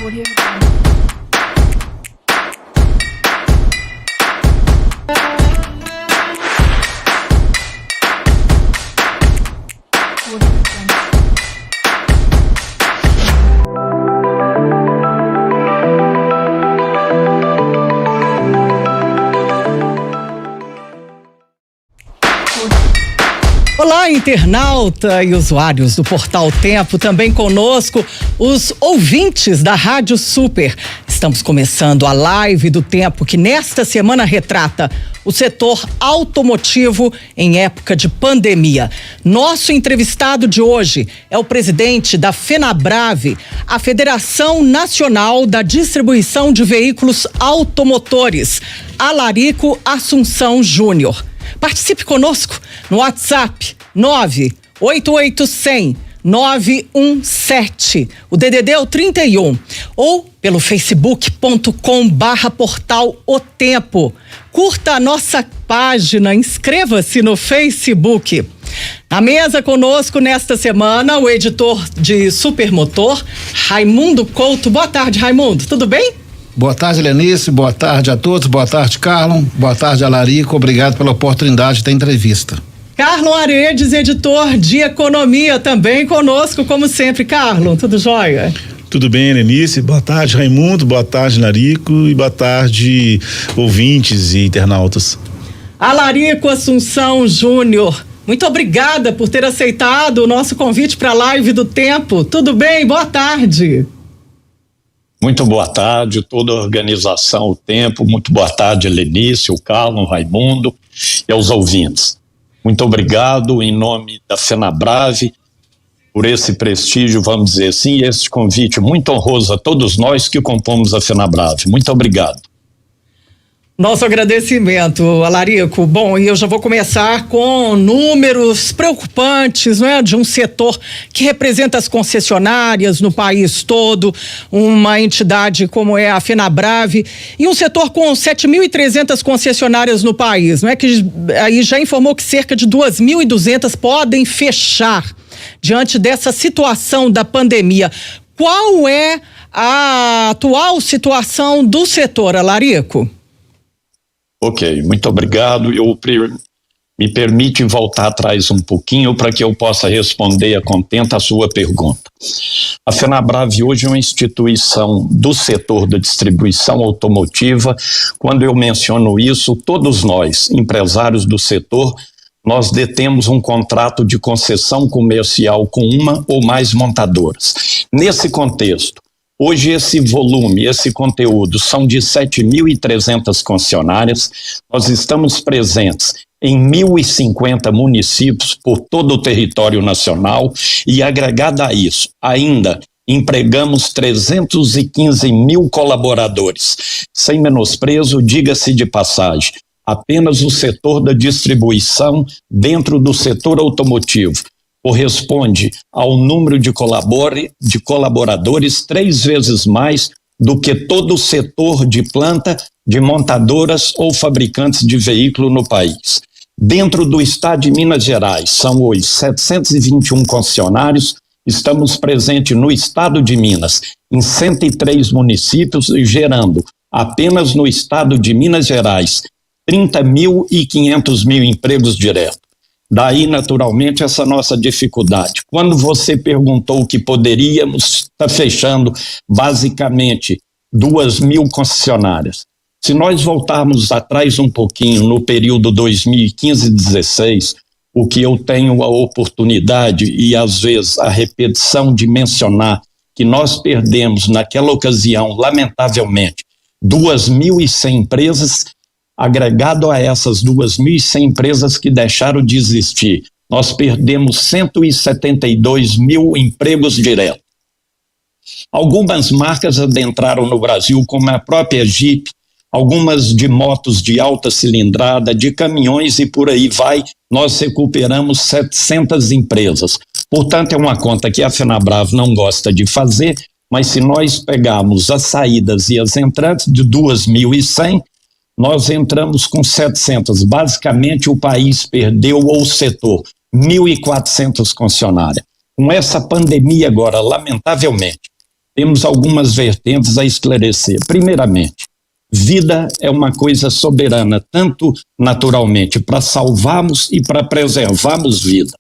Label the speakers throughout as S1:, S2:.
S1: Olá, internauta e usuários do Portal Tempo, também conosco os ouvintes da Rádio Super. Estamos começando a live do Tempo que nesta semana retrata o setor automotivo em época de pandemia. Nosso entrevistado de hoje é o presidente da FenaBrave, a Federação Nacional da Distribuição de Veículos Automotores, Alarico Assunção Júnior. Participe conosco no WhatsApp 988-100-917. O DDD é o 31. Ou pelo facebook.com/portal O Tempo. Curta a nossa página, inscreva-se no Facebook. Na mesa conosco nesta semana, o editor de Supermotor, Raimundo Couto. Boa tarde, Raimundo. Tudo bem?
S2: Boa tarde, Lenice. Boa tarde a todos. Boa tarde, Carlon. Boa tarde, Alarico. Obrigado pela oportunidade da entrevista.
S1: Carlon Aredes, editor de Economia, também conosco, como sempre. Carlon, tudo jóia?
S3: Tudo bem, Lenice? Boa tarde, Raimundo. Boa tarde, Alarico. E boa tarde, ouvintes e internautas.
S1: Alarico Assunção Júnior, muito obrigada por ter aceitado o nosso convite para a live do Tempo. Tudo bem? Boa tarde.
S4: Muito boa tarde, toda a organização, o Tempo. Muito boa tarde, Lenice, o Carlon, o Raimundo e aos ouvintes. Muito obrigado em nome da FenaBrave por esse prestígio, vamos dizer assim, e esse convite muito honroso a todos nós que compomos a FenaBrave. Muito obrigado.
S1: Nosso agradecimento, Alarico. Bom, e eu já vou começar com números preocupantes, não é? De um setor que representa as concessionárias no país todo, uma entidade como é a FenaBrave, e um setor com 7.300 concessionárias no país, não é? Que aí já informou que cerca de 2.200 podem fechar diante dessa situação da pandemia. Qual é a atual situação do setor, Alarico?
S4: Ok, muito obrigado. Me permite voltar atrás um pouquinho para que eu possa responder a contento a sua pergunta. A FenaBrave hoje é uma instituição do setor da distribuição automotiva. Quando eu menciono isso, todos nós, empresários do setor, nós detemos um contrato de concessão comercial com uma ou mais montadoras. Nesse contexto, hoje esse volume, esse conteúdo são de 7.300 concessionárias. Nós estamos presentes em 1.050 municípios por todo o território nacional e, agregado a isso, ainda empregamos 315 mil colaboradores. Sem menosprezo, diga-se de passagem, apenas o setor da distribuição dentro do setor automotivo corresponde ao número de colaboradores 3 vezes mais do que todo o setor de planta de montadoras ou fabricantes de veículo no país. Dentro do estado de Minas Gerais, são hoje 721 concessionários, estamos presentes no estado de Minas, em 103 municípios, gerando apenas no estado de Minas Gerais 30.500 empregos diretos. Daí, naturalmente, essa nossa dificuldade. Quando você perguntou que poderíamos estar fechando basicamente 2.000 concessionárias, se nós voltarmos atrás um pouquinho no período 2015-16, o que eu tenho a oportunidade e às vezes a repetição de mencionar que nós perdemos naquela ocasião, lamentavelmente, 2.100 empresas. Agregado a essas 2.100 empresas que deixaram de existir, nós perdemos 172 mil empregos diretos. Algumas marcas adentraram no Brasil, como a própria Jeep, algumas de motos de alta cilindrada, de caminhões e por aí vai, nós recuperamos 700 empresas. Portanto, é uma conta que a FenaBrave não gosta de fazer, mas se nós pegarmos as saídas e as entrantes de 2.100, nós entramos com 700. Basicamente, o país perdeu, ou o setor, 1.400 concessionárias. Com essa pandemia agora, lamentavelmente, temos algumas vertentes a esclarecer. Primeiramente, vida é uma coisa soberana, tanto naturalmente para salvarmos e para preservarmos vida.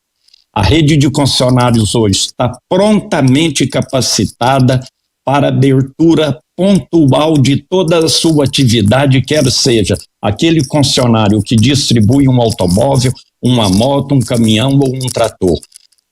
S4: A rede de concessionários hoje está prontamente capacitada para abertura pontual de toda a sua atividade, quer seja aquele concessionário que distribui um automóvel, uma moto, um caminhão ou um trator.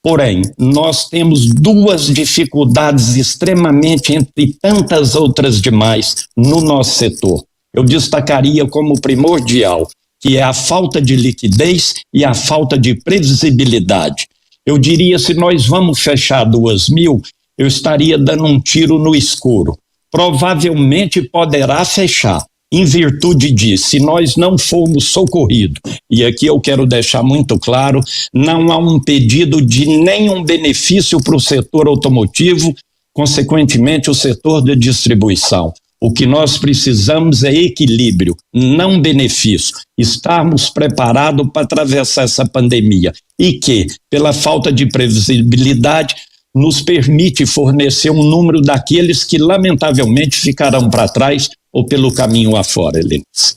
S4: Porém, nós temos duas dificuldades extremamente, entre tantas outras demais, no nosso setor. Eu destacaria como primordial, que é a falta de liquidez e a falta de previsibilidade. Eu diria, se nós vamos fechar 2.000, eu estaria dando um tiro no escuro. Provavelmente poderá fechar, em virtude disso, se nós não formos socorridos. E aqui eu quero deixar muito claro, não há um pedido de nenhum benefício para o setor automotivo, consequentemente o setor de distribuição. O que nós precisamos é equilíbrio, não benefício. Estarmos preparados para atravessar essa pandemia e que, pela falta de previsibilidade, nos permite fornecer um número daqueles que lamentavelmente ficarão para trás ou pelo caminho afora, Helenice.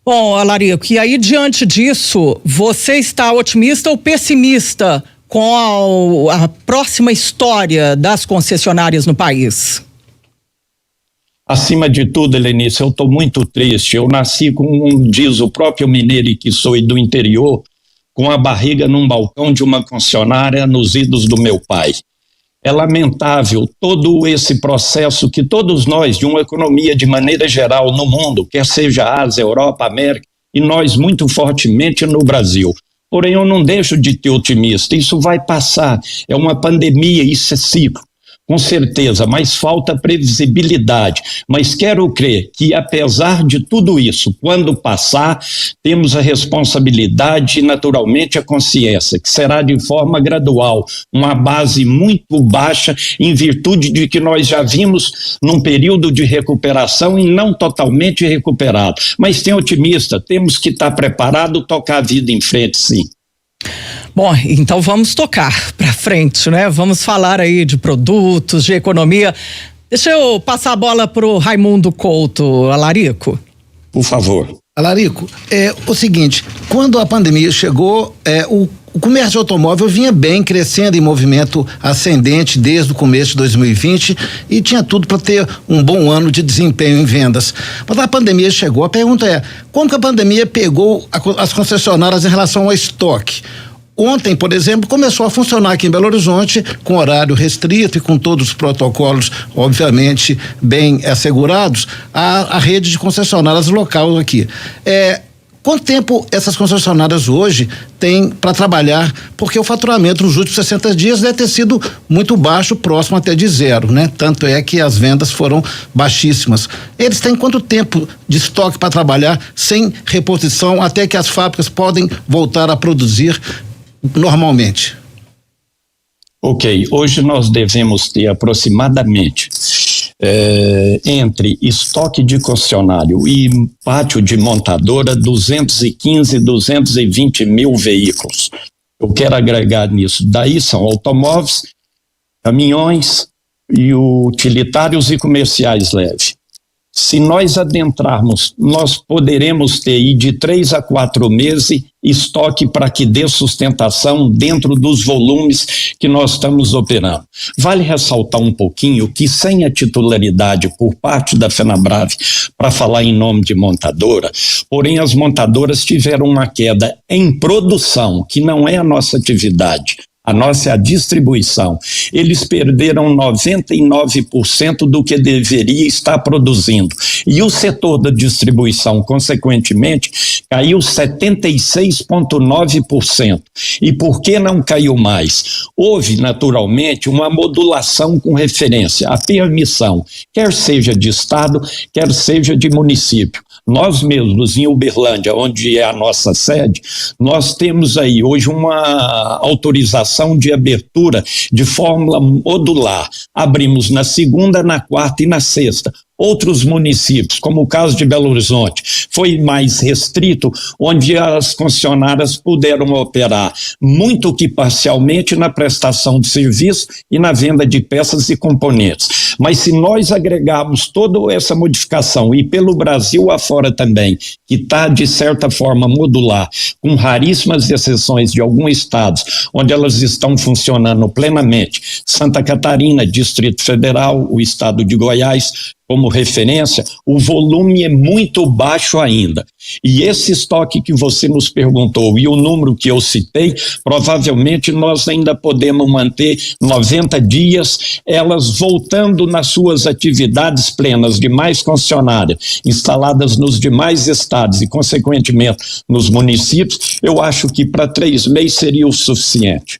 S1: Bom, Alarico, e aí diante disso, você está otimista ou pessimista com a próxima história das concessionárias no país?
S4: Acima de tudo, Helenice, eu estou muito triste. Eu nasci com, diz o próprio mineiro que sou do interior, com a barriga num balcão de uma concessionária nos idos do meu pai. É lamentável todo esse processo que todos nós, de uma economia de maneira geral no mundo, quer seja Ásia, Europa, América, e nós muito fortemente no Brasil. Porém, eu não deixo de ter otimista, isso vai passar, é uma pandemia, isso é ciclo. Com certeza, mas falta previsibilidade. Mas quero crer que, apesar de tudo isso, quando passar, temos a responsabilidade e, naturalmente, a consciência, que será de forma gradual, uma base muito baixa, em virtude de que nós já vimos num período de recuperação e não totalmente recuperado. Mas tem otimista, temos que estar preparados, tocar a vida em frente, sim.
S1: Bom, então vamos tocar para frente, né? Vamos falar aí de produtos, de economia. Deixa eu passar a bola pro Raimundo Couto, Alarico.
S4: Por favor.
S2: Alarico, é o seguinte, quando a pandemia chegou, o comércio de automóvel vinha bem, crescendo em movimento ascendente desde o começo de 2020 e tinha tudo para ter um bom ano de desempenho em vendas. Mas a pandemia chegou, a pergunta é, como que a pandemia pegou as concessionárias em relação ao estoque? Ontem, por exemplo, começou a funcionar aqui em Belo Horizonte com horário restrito e com todos os protocolos, obviamente, bem assegurados, a rede de concessionárias local aqui. Quanto tempo essas concessionárias hoje têm para trabalhar? Porque o faturamento nos últimos 60 dias deve ter sido muito baixo, próximo até de zero, né? Tanto é que as vendas foram baixíssimas. Eles têm quanto tempo de estoque para trabalhar sem reposição até que as fábricas podem voltar a produzir normalmente?
S4: Ok, hoje nós devemos ter aproximadamente entre estoque de concessionário e pátio de montadora 215, 220 mil veículos. Eu quero agregar nisso. Daí são automóveis, caminhões e utilitários e comerciais leves. Se nós adentrarmos, nós poderemos ter aí de 3 a 4 meses estoque para que dê sustentação dentro dos volumes que nós estamos operando. Vale ressaltar um pouquinho que sem a titularidade por parte da FenaBrave para falar em nome de montadora, porém as montadoras tiveram uma queda em produção, que não é a nossa atividade. A nossa é a distribuição. Eles perderam 99% do que deveria estar produzindo. E o setor da distribuição, consequentemente, caiu 76,9%. E por que não caiu mais? Houve, naturalmente, uma modulação com referência à permissão, quer seja de Estado, quer seja de município. Nós mesmos, em Uberlândia, onde é a nossa sede, nós temos aí hoje uma autorização de abertura de fórmula modular. Abrimos na segunda, na quarta e na sexta. Outros municípios, como o caso de Belo Horizonte, foi mais restrito, onde as concessionárias puderam operar muito que parcialmente na prestação de serviço e na venda de peças e componentes. Mas se nós agregarmos toda essa modificação, e pelo Brasil afora também, que está de certa forma modular, com raríssimas exceções de alguns estados, onde elas estão funcionando plenamente, Santa Catarina, Distrito Federal, o estado de Goiás, como referência, o volume é muito baixo ainda. E esse estoque que você nos perguntou e o número que eu citei, provavelmente nós ainda podemos manter 90 dias, elas voltando nas suas atividades plenas, demais concessionárias, instaladas nos demais estados e, consequentemente, nos municípios, eu acho que para 3 meses seria o suficiente.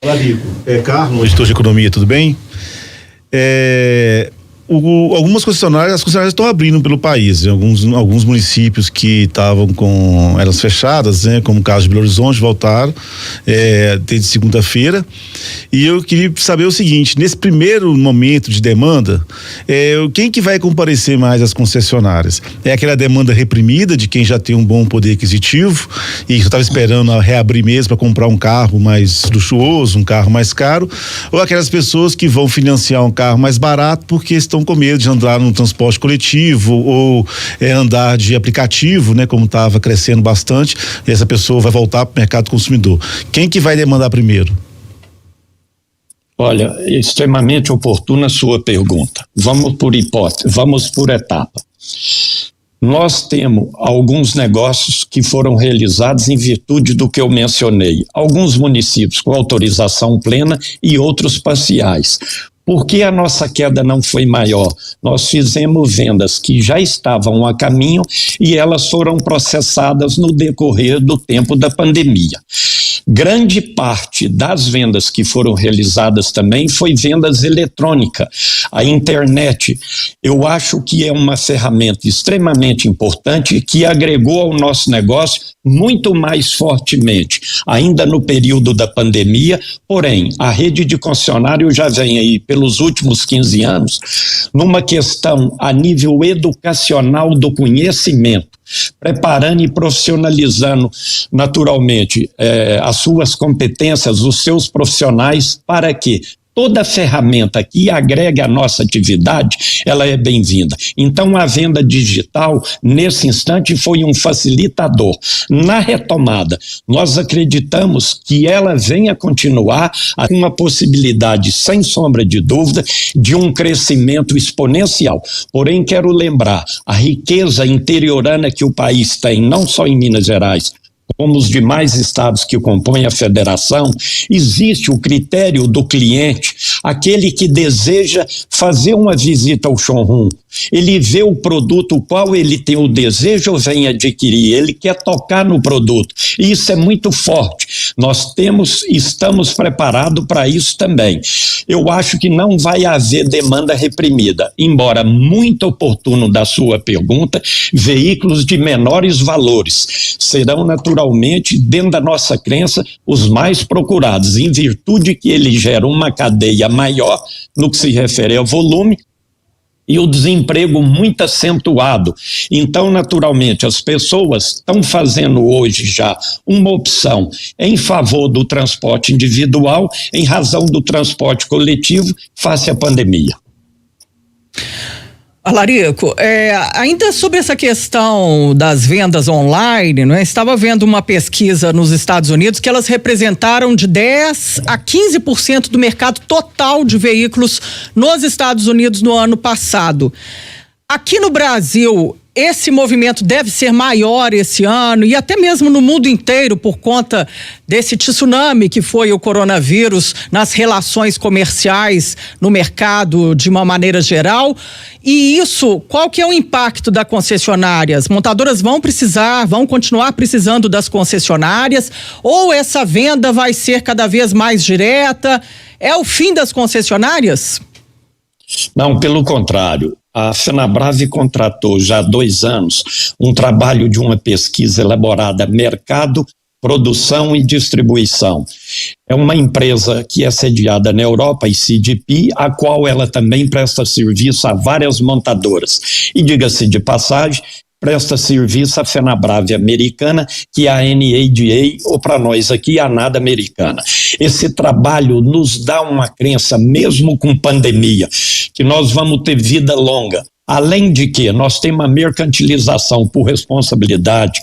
S3: Olá, Rico. Carlos, editor de economia, tudo bem? Algumas concessionárias, as concessionárias estão abrindo pelo país, alguns municípios que estavam com elas fechadas, né, como o caso de Belo Horizonte, voltaram desde segunda-feira. E eu queria saber o seguinte: nesse primeiro momento de demanda, quem que vai comparecer mais às concessionárias? É aquela demanda reprimida de quem já tem um bom poder aquisitivo e só estava esperando reabrir mesmo para comprar um carro mais luxuoso, um carro mais caro, ou aquelas pessoas que vão financiar um carro mais barato porque estão com medo de andar no transporte coletivo ou andar de aplicativo, né, como estava crescendo bastante, e essa pessoa vai voltar para o mercado consumidor. Quem que vai demandar primeiro?
S4: Olha, extremamente oportuna a sua pergunta. Vamos por hipótese, vamos por etapa. Nós temos alguns negócios que foram realizados em virtude do que eu mencionei. Alguns municípios com autorização plena e outros parciais. Por que a nossa queda não foi maior? Nós fizemos vendas que já estavam a caminho e elas foram processadas no decorrer do tempo da pandemia. Grande parte das vendas que foram realizadas também foi vendas eletrônicas. A internet, eu acho que é uma ferramenta extremamente importante que agregou ao nosso negócio muito mais fortemente, ainda no período da pandemia. Porém, a rede de concessionário já vem aí pelos últimos 15 anos numa questão a nível educacional do conhecimento, preparando e profissionalizando naturalmente as suas competências, os seus profissionais, para que toda ferramenta que agrega a nossa atividade, ela é bem-vinda. Então, a venda digital, nesse instante, foi um facilitador. Na retomada, nós acreditamos que ela venha continuar com uma possibilidade, sem sombra de dúvida, de um crescimento exponencial. Porém, quero lembrar, a riqueza interiorana que o país tem, não só em Minas Gerais, como os demais estados que compõem a federação, existe o critério do cliente, aquele que deseja fazer uma visita ao showroom. Ele vê o produto, o qual ele tem o desejo ou vem adquirir, ele quer tocar no produto. E isso é muito forte. Nós estamos preparados para isso também. Eu acho que não vai haver demanda reprimida, embora muito oportuno da sua pergunta, veículos de menores valores serão naturalmente, dentro da nossa crença, os mais procurados, em virtude que ele gera uma cadeia maior no que se refere ao volume e o desemprego muito acentuado. Então, naturalmente, as pessoas estão fazendo hoje já uma opção em favor do transporte individual em razão do transporte coletivo face à pandemia.
S1: Alarico, ainda sobre essa questão das vendas online, não é? Estava vendo uma pesquisa nos Estados Unidos que elas representaram de 10 a 15% do mercado total de veículos nos Estados Unidos no ano passado. Aqui no Brasil, esse movimento deve ser maior esse ano e até mesmo no mundo inteiro por conta desse tsunami que foi o coronavírus nas relações comerciais no mercado de uma maneira geral. E isso, qual que é o impacto das concessionárias? Montadoras vão continuar precisando das concessionárias ou essa venda vai ser cada vez mais direta? É o fim das concessionárias?
S4: Não, pelo contrário. A FenaBrave contratou já há 2 anos um trabalho de uma pesquisa elaborada mercado produção e distribuição. É uma empresa que é sediada na Europa, a CDP, a qual ela também presta serviço a várias montadoras. E diga-se de passagem, presta serviço à FenaBrave americana, que é a NADA, ou para nós aqui, a ANADA americana. Esse trabalho nos dá uma crença, mesmo com pandemia, que nós vamos ter vida longa. Além de que nós temos uma mercantilização por responsabilidade.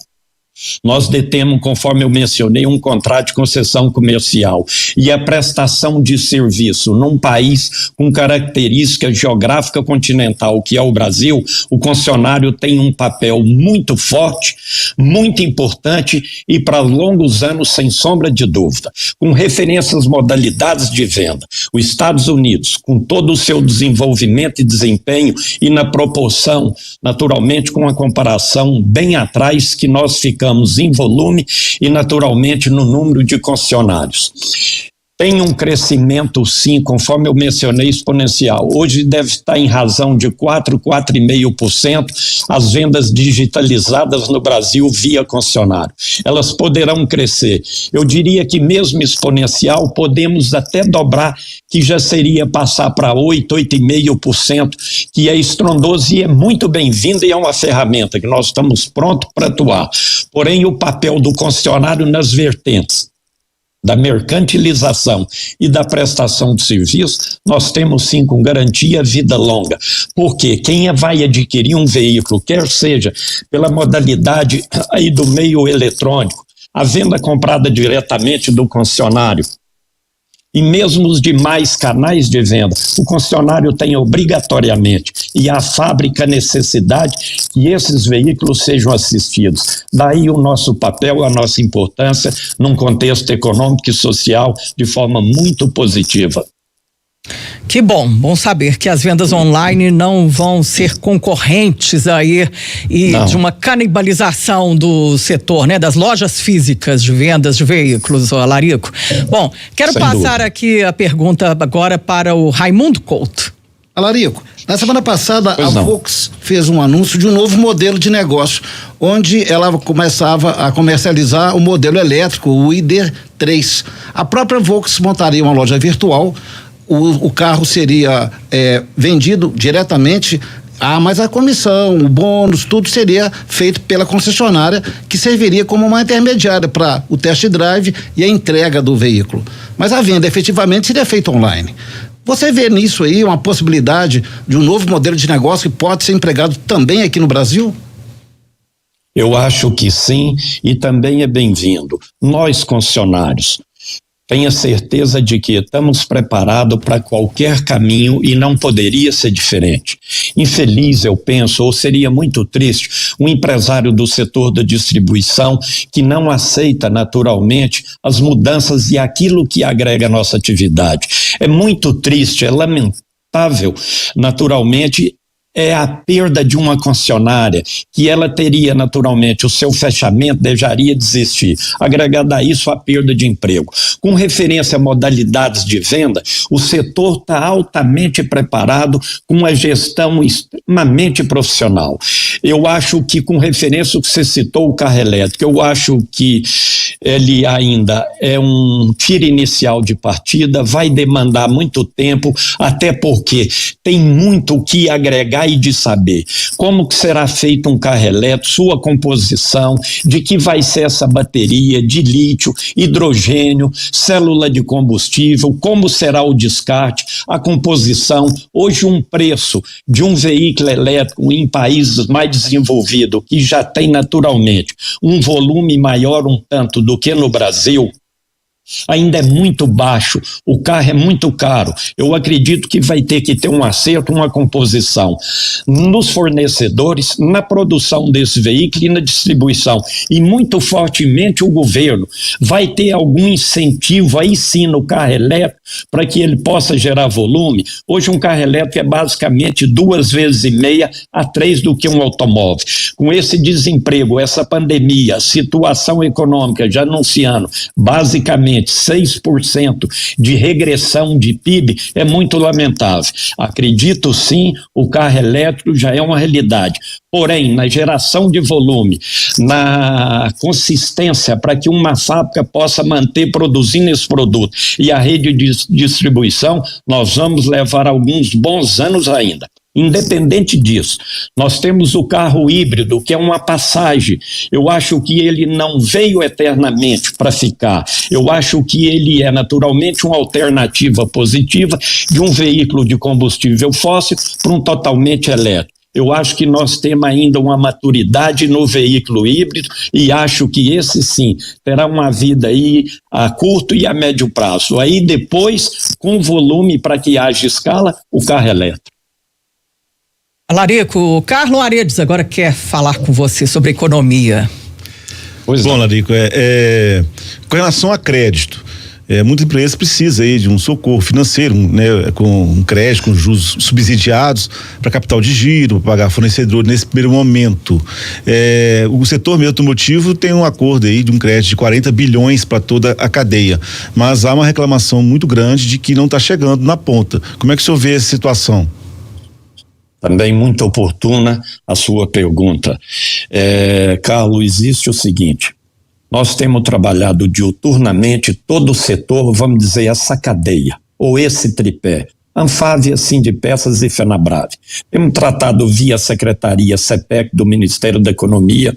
S4: Nós detemos, conforme eu mencionei, um contrato de concessão comercial e a prestação de serviço num país com característica geográfica continental, que é o Brasil. O concessionário tem um papel muito forte, muito importante e para longos anos, sem sombra de dúvida. Com referência às modalidades de venda, os Estados Unidos, com todo o seu desenvolvimento e desempenho e na proporção, naturalmente, com a comparação bem atrás que nós ficamos em volume e naturalmente no número de concessionários. Tem um crescimento, sim, conforme eu mencionei, exponencial. Hoje deve estar em razão de 4,5% as vendas digitalizadas no Brasil via concessionário. Elas poderão crescer. Eu diria que mesmo exponencial, podemos até dobrar, que já seria passar para 8,5%, que é estrondoso e é muito bem-vindo e é uma ferramenta que nós estamos prontos para atuar. Porém, o papel do concessionário nas vertentes da mercantilização e da prestação de serviço, nós temos sim com garantia vida longa, porque quem vai adquirir um veículo, quer seja pela modalidade aí do meio eletrônico, a venda comprada diretamente do concessionário, e mesmo os demais canais de venda, o concessionário tem obrigatoriamente e a fábrica necessidade que esses veículos sejam assistidos. Daí o nosso papel, a nossa importância num contexto econômico e social de forma muito positiva.
S1: Que bom saber que as vendas online não vão ser concorrentes aí e de uma canibalização do setor, né? Das lojas físicas de vendas de veículos, Alarico. Bom, quero
S4: Sem
S1: passar
S4: dúvida.
S1: aqui a pergunta agora para o Raimundo Couto.
S2: Alarico, na semana passada
S4: Pois
S2: a
S4: não.
S2: Volks fez um anúncio de um novo modelo de negócio, onde ela começava a comercializar o modelo elétrico, o ID3. A própria Volks montaria uma loja virtual. O carro seria vendido diretamente, mas a comissão, o bônus, tudo seria feito pela concessionária, que serviria como uma intermediária para o test drive e a entrega do veículo. Mas a venda efetivamente seria feita online. Você vê nisso aí uma possibilidade de um novo modelo de negócio que pode ser empregado também aqui no Brasil?
S4: Eu acho que sim, e também é bem-vindo. Nós, concessionários, tenha certeza de que estamos preparados para qualquer caminho e não poderia ser diferente. Infeliz, eu penso, ou seria muito triste, um empresário do setor da distribuição que não aceita naturalmente as mudanças e aquilo que agrega à nossa atividade. É muito triste, é lamentável, naturalmente, é a perda de uma concessionária, que ela teria naturalmente o seu fechamento, deixaria de existir. Agregado a isso, a perda de emprego. Com referência a modalidades de venda, o setor está altamente preparado, com uma gestão extremamente profissional. Eu acho que, com referência ao que você citou, o carro elétrico, eu acho que ele ainda é um tiro inicial de partida, vai demandar muito tempo, até porque tem muito o que agregar e de saber como que será feito um carro elétrico, sua composição, de que vai ser essa bateria de lítio, hidrogênio, célula de combustível, como será o descarte, a composição. Hoje um preço de um veículo elétrico em países mais desenvolvidos, que já tem naturalmente um volume maior um tanto do que no Brasil, ainda é muito baixo, o carro é muito caro. Eu acredito que vai ter que ter um acerto, uma composição nos fornecedores, na produção desse veículo e na distribuição. E muito fortemente o governo vai ter algum incentivo aí sim no carro elétrico para que ele possa gerar volume. Hoje um carro elétrico é basicamente 2,5 vezes a 3 do que um automóvel. Com esse desemprego, essa pandemia, situação econômica já anunciando basicamente praticamente 6% de regressão de PIB é muito lamentável. Acredito sim, o carro elétrico já é uma realidade. Porém, na geração de volume, na consistência para que uma fábrica possa manter produzindo esse produto e a rede de distribuição, nós vamos levar alguns bons anos ainda. Independente disso, nós temos o carro híbrido, que é uma passagem. Eu acho que ele não veio eternamente para ficar. Eu acho que ele é naturalmente uma alternativa positiva de um veículo de combustível fóssil para um totalmente elétrico. Eu acho que nós temos ainda uma maturidade no veículo híbrido e acho que esse sim terá uma vida aí a curto e a médio prazo. Aí depois, com volume para que haja escala, o carro elétrico.
S1: Larico, o Carlos Aredes agora quer falar com você sobre economia.
S3: Pois bom, Larico, com relação a crédito, muita empresa precisa aí de um socorro financeiro, né, com um crédito, com juros subsidiados para capital de giro, para pagar fornecedor nesse primeiro momento. O setor meio automotivo tem um acordo aí de um crédito de 40 bilhões para toda a cadeia, mas há uma reclamação muito grande de que não está chegando na ponta. Como é que o senhor vê essa situação?
S4: Também muito oportuna a sua pergunta. Carlos, existe o seguinte: nós temos trabalhado diuturnamente todo o setor, vamos dizer, essa cadeia, ou esse tripé, Anfávia, Sindipeças e Fenabrave. Temos tratado via Secretaria CEPEC do Ministério da Economia,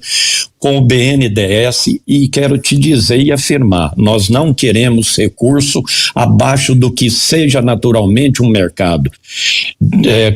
S4: com o BNDES, e quero te dizer e afirmar, nós não queremos recurso abaixo do que seja naturalmente um mercado.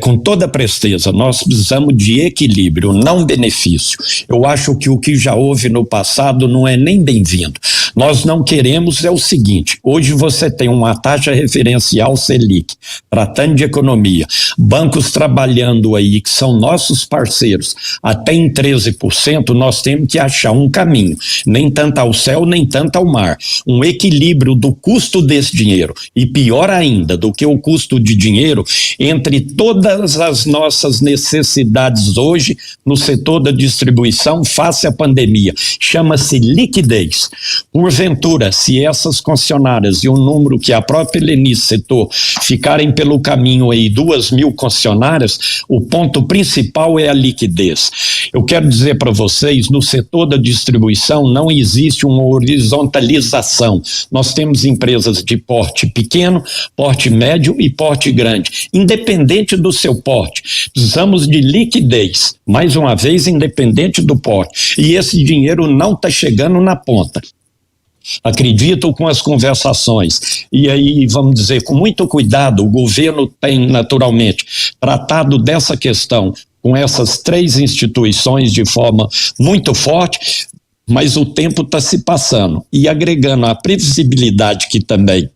S4: Com toda presteza, nós precisamos de equilíbrio, não benefício. Eu acho que o que já houve no passado não é nem bem-vindo. Nós não queremos o seguinte: hoje você tem uma taxa referencial Selic, tratando de economia, bancos trabalhando aí que são nossos parceiros, até em 13%, nós temos que achar um caminho, nem tanto ao céu, nem tanto ao mar, um equilíbrio do custo desse dinheiro, e pior ainda do que o custo de dinheiro, entre todas as nossas necessidades hoje no setor da distribuição face à pandemia, chama-se liquidez. Porventura, se essas concessionárias e o número que a própria Lenice citou ficarem pelo caminho aí, 2.000 concessionárias, o ponto principal é a liquidez. Eu quero dizer para vocês, no setor da distribuição não existe uma horizontalização. Nós temos empresas de porte pequeno, porte médio e porte grande. Independente do seu porte, precisamos de liquidez. Mais uma vez, independente do porte. E esse dinheiro não está chegando na ponta. Acredito com as conversações, e aí vamos dizer, com muito cuidado, o governo tem naturalmente tratado dessa questão com essas 3 instituições de forma muito forte, mas o tempo está se passando, e agregando a previsibilidade, que também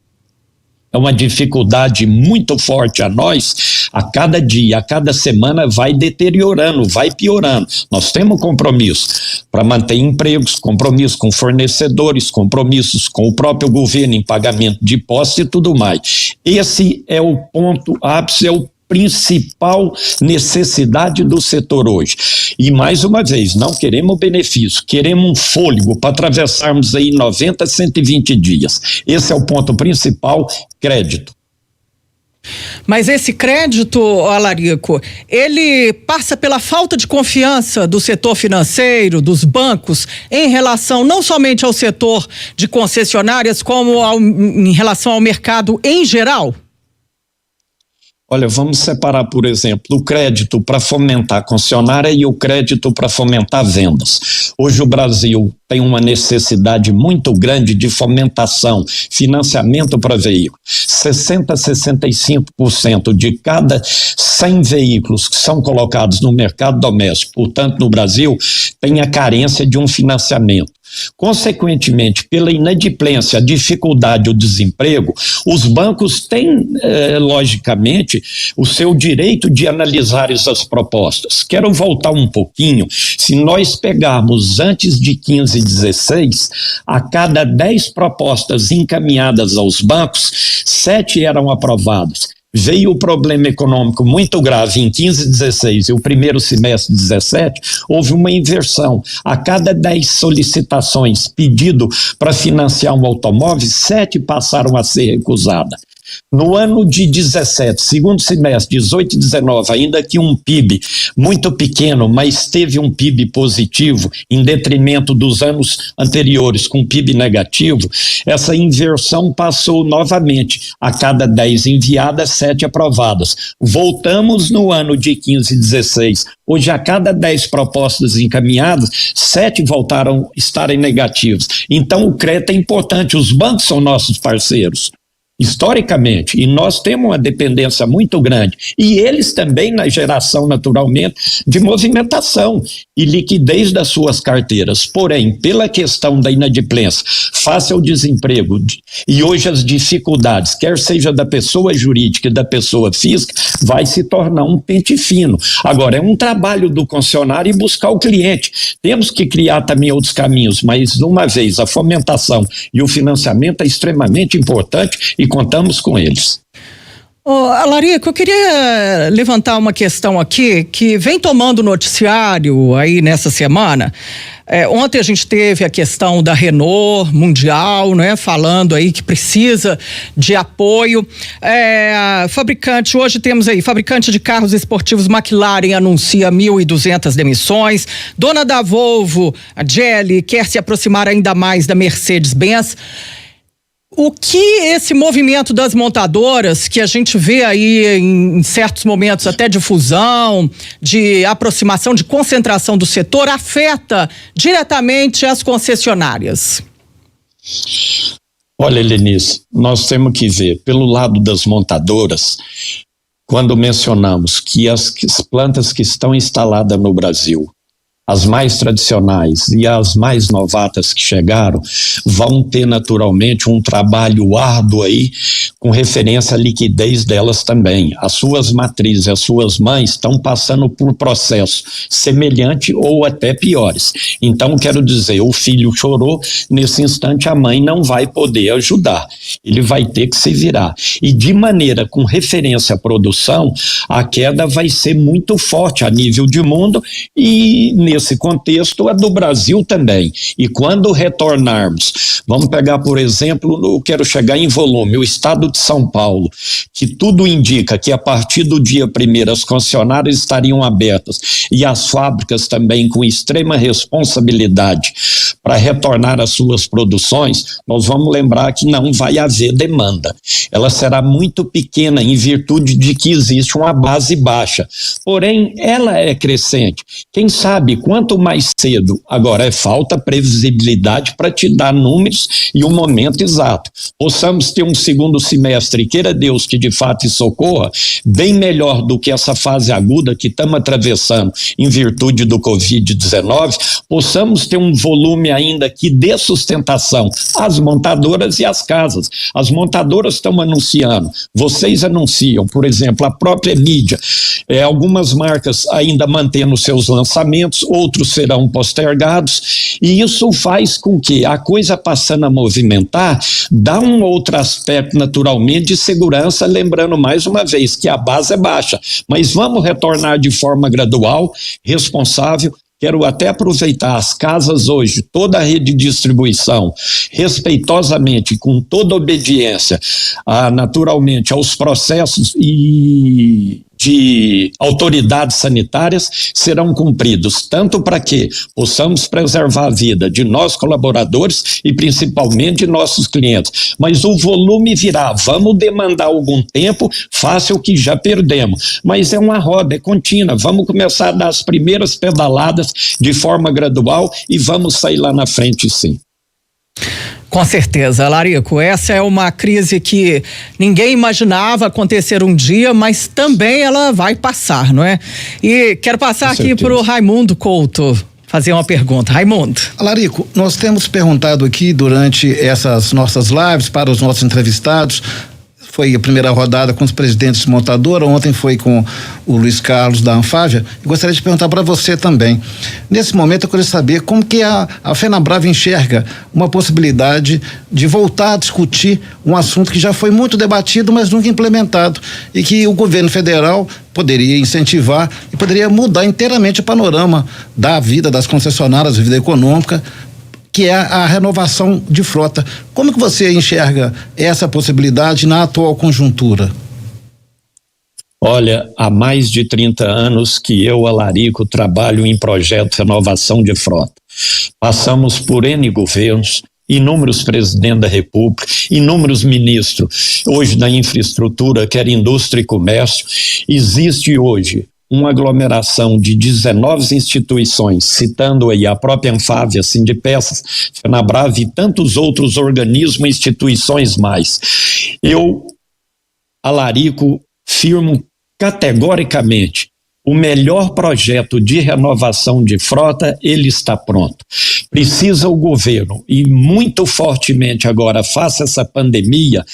S4: é uma dificuldade muito forte a nós, a cada dia, a cada semana vai deteriorando, vai piorando. Nós temos compromisso para manter empregos, compromisso com fornecedores, compromissos com o próprio governo em pagamento de impostos e tudo mais. Esse é o ponto ápice, é o principal necessidade do setor hoje. E mais uma vez, não queremos benefício, queremos um fôlego para atravessarmos aí 90, 120 dias. Esse é o ponto principal, crédito.
S1: Mas esse crédito, Larico, ele passa pela falta de confiança do setor financeiro, dos bancos, em relação não somente ao setor de concessionárias, como em relação ao mercado em geral?
S4: Olha, vamos separar, por exemplo, o crédito para fomentar a concessionária e o crédito para fomentar vendas. Hoje o Brasil tem uma necessidade muito grande de fomentação, financiamento para veículos. 60% a 65% de cada 100 veículos que são colocados no mercado doméstico, portanto no Brasil, tem a carência de um financiamento. Consequentemente, pela inadimplência, a dificuldade, o desemprego, os bancos têm, logicamente, o seu direito de analisar essas propostas. Quero voltar um pouquinho. Se nós pegarmos antes de 15 e 16, a cada 10 propostas encaminhadas aos bancos, 7 eram aprovadas. Veio o problema econômico muito grave em 15 e 16 e o primeiro semestre de 17, houve uma inversão. A cada 10 solicitações pedido para financiar um automóvel, 7 passaram a ser recusadas. No ano de 17, segundo semestre, 18 e 19, ainda que um PIB muito pequeno, mas teve um PIB positivo em detrimento dos anos anteriores com PIB negativo, essa inversão passou novamente. A cada 10 enviadas, 7 aprovadas. Voltamos no ano de 15 e 16. Hoje, a cada 10 propostas encaminhadas, 7 voltaram a estarem negativos. Então, o crédito é importante. Os bancos são nossos parceiros, historicamente, e nós temos uma dependência muito grande, e eles também na geração, naturalmente, de movimentação e liquidez das suas carteiras. Porém, pela questão da inadimplência, face ao desemprego e hoje as dificuldades, quer seja da pessoa jurídica e da pessoa física, vai se tornar um pente fino. Agora, é um trabalho do concessionário e buscar o cliente. Temos que criar também outros caminhos, mas, uma vez, a fomentação e o financiamento é extremamente importante e contamos com eles.
S1: Larico, eu queria levantar uma questão aqui que vem tomando noticiário aí nessa semana. Ontem a gente teve a questão da Renault Mundial, né, falando aí que precisa de apoio. Fabricante, hoje temos aí, fabricante de carros esportivos McLaren anuncia 1.200 demissões. Dona da Volvo, a Geely, quer se aproximar ainda mais da Mercedes-Benz. O que esse movimento das montadoras, que a gente vê aí em certos momentos até de fusão, de aproximação, de concentração do setor, afeta diretamente as concessionárias?
S4: Olha, Lenice, nós temos que ver, pelo lado das montadoras, quando mencionamos que as plantas que estão instaladas no Brasil, as mais tradicionais e as mais novatas que chegaram, vão ter naturalmente um trabalho árduo aí, com referência à liquidez delas também. As suas matrizes, as suas mães estão passando por processo semelhante ou até piores. Então, quero dizer, o filho chorou, nesse instante a mãe não vai poder ajudar. Ele vai ter que se virar. E de maneira, com referência à produção, a queda vai ser muito forte a nível de mundo e, nesse contexto, a do Brasil também. E quando retornarmos, vamos pegar, por exemplo, eu quero chegar em volume, o estado de São Paulo, que tudo indica que a partir do dia 1º as concessionárias estariam abertas e as fábricas também com extrema responsabilidade para retornar às suas produções, nós vamos lembrar que não vai haver demanda. Ela será muito pequena em virtude de que existe uma base baixa. Porém, ela é crescente. Quem sabe, quanto mais cedo, agora falta previsibilidade para te dar números e o momento exato. Possamos ter um segundo semestre, queira Deus que de fato isso ocorra, bem melhor do que essa fase aguda que estamos atravessando em virtude do Covid-19, possamos ter um volume ainda que dê sustentação às montadoras e às casas. As montadoras estão anunciando, vocês anunciam, por exemplo, a própria mídia, algumas marcas ainda mantendo seus lançamentos, outros serão postergados, e isso faz com que a coisa passando a movimentar, dá um outro aspecto naturalmente de segurança, lembrando mais uma vez que a base é baixa, mas vamos retornar de forma gradual, responsável. Quero até aproveitar as casas hoje, toda a rede de distribuição, respeitosamente, com toda obediência, naturalmente, aos processos e de autoridades sanitárias serão cumpridos, tanto para que possamos preservar a vida de nós colaboradores e principalmente de nossos clientes. Mas o volume virá, vamos demandar algum tempo, face o que já perdemos. Mas é uma roda, é contínua, vamos começar a dar as primeiras pedaladas de forma gradual e vamos sair lá na frente, sim.
S1: Com certeza, Larico, essa é uma crise que ninguém imaginava acontecer um dia, mas também ela vai passar, não é? E quero passar aqui para o Raimundo Couto fazer uma pergunta. Raimundo.
S2: Larico, nós temos perguntado aqui durante essas nossas lives para os nossos entrevistados foi a primeira rodada com os presidentes de montadora, ontem foi com o Luiz Carlos da Anfávia. Eu gostaria de perguntar para você também. Nesse momento eu queria saber como que a FenaBrave enxerga uma possibilidade de voltar a discutir um assunto que já foi muito debatido, mas nunca implementado, e que o governo federal poderia incentivar e poderia mudar inteiramente o panorama da vida das concessionárias, da vida econômica, que é a renovação de frota. Como que você enxerga essa possibilidade na atual conjuntura?
S4: Olha, há mais de 30 anos que eu, Alarico, trabalho em projeto de renovação de frota. Passamos por N governos, inúmeros presidentes da República, inúmeros ministros, hoje da infraestrutura, quer indústria e comércio. Existe hoje uma aglomeração de 19 instituições, citando aí a própria Anfávia, Sindipeças, FenaBrave e tantos outros organismos e instituições mais. Eu, Alarico, firmo categoricamente: o melhor projeto de renovação de frota, ele está pronto. Precisa o governo, e muito fortemente agora, face a essa pandemia,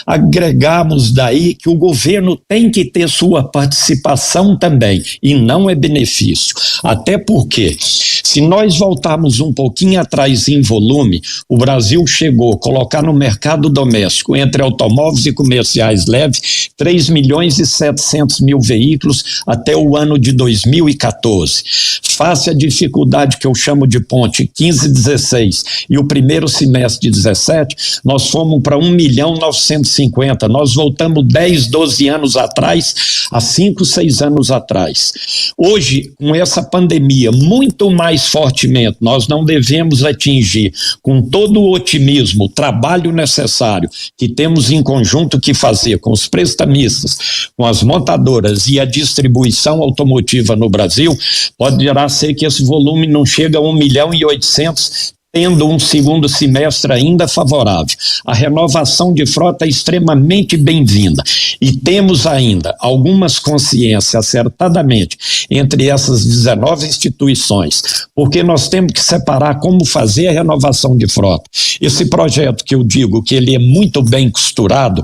S4: agregarmos daí que o governo tem que ter sua participação também, e não é benefício. Até porque, se nós voltarmos um pouquinho atrás em volume, o Brasil chegou a colocar no mercado doméstico, entre automóveis e comerciais leves, 3.700.000 veículos até o ano de 2014. Face à dificuldade que eu chamo de ponte 15-16 e o primeiro semestre de 17, nós fomos para 1.950.000. Nós voltamos 10, 12 anos atrás, há 5, 6 anos atrás. Hoje, com essa pandemia muito mais fortemente, nós não devemos atingir, com todo o otimismo, o trabalho necessário que temos em conjunto que fazer com os prestamistas, com as montadoras e a distribuição automotiva no Brasil, poderá ser que esse volume não chegue a 1.800.000, tendo um segundo semestre ainda favorável. A renovação de frota é extremamente bem-vinda, e temos ainda algumas consciências acertadamente entre essas 19 instituições, porque nós temos que separar como fazer a renovação de frota. Esse projeto que eu digo que ele é muito bem costurado,